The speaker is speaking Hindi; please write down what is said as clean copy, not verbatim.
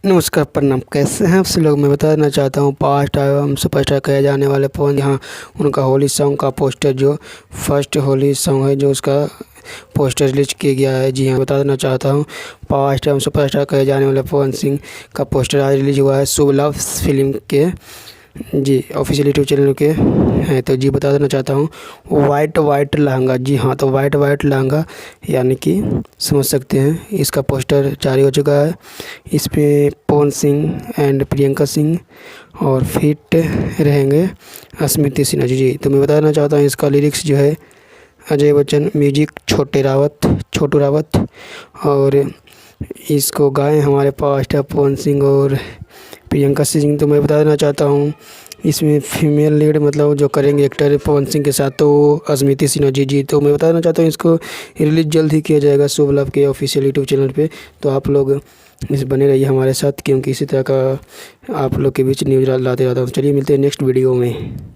नमस्कार, प्रणाम। कैसे हैं आप सब लोग। मैं बताना चाहता हूँ पास्ट एवं सुपरस्टार कहे जाने वाले पवन, यहाँ उनका होली सॉन्ग का पोस्टर, जो फर्स्ट होली सॉन्ग है, जो उसका पोस्टर रिलीज किया गया है। जी हाँ, बताना चाहता हूँ पास्ट एवं सुपरस्टार कहे जाने वाले पवन सिंह का पोस्टर आज रिलीज हुआ है शुभ लव फिल्म के जी ऑफिशियल यूट्यूब चैनल के हैं। तो जी बता देना चाहता हूँ वाइट लहंगा, जी हाँ, तो वाइट लहंगा यानी कि समझ सकते हैं। इसका पोस्टर जारी हो चुका है। इस पे पवन सिंह एंड प्रियंका सिंह और फिट रहेंगे स्मृति सिन्हा जी। तो मैं बताना चाहता हूँ इसका लिरिक्स जो है अजय बच्चन, म्यूजिक छोटू रावत और इसको गाए हमारे पास पवन सिंह और प्रियंका सिंह। तो मैं बता देना चाहता हूँ इसमें फीमेल लीड मतलब जो करेंगे एक्टर पवन सिंह के साथ, तो स्मृति सिन्हा जी। तो मैं बताना चाहता हूँ इसको रिलीज जल्द ही किया जाएगा शुभ लव के ऑफिशियल यूट्यूब चैनल पे। तो आप लोग इस बने रहिए हमारे साथ, क्योंकि इसी तरह का आप लोग के बीच न्यूज़ लाते रहता हूँ। चलिए मिलते हैं नेक्स्ट वीडियो में।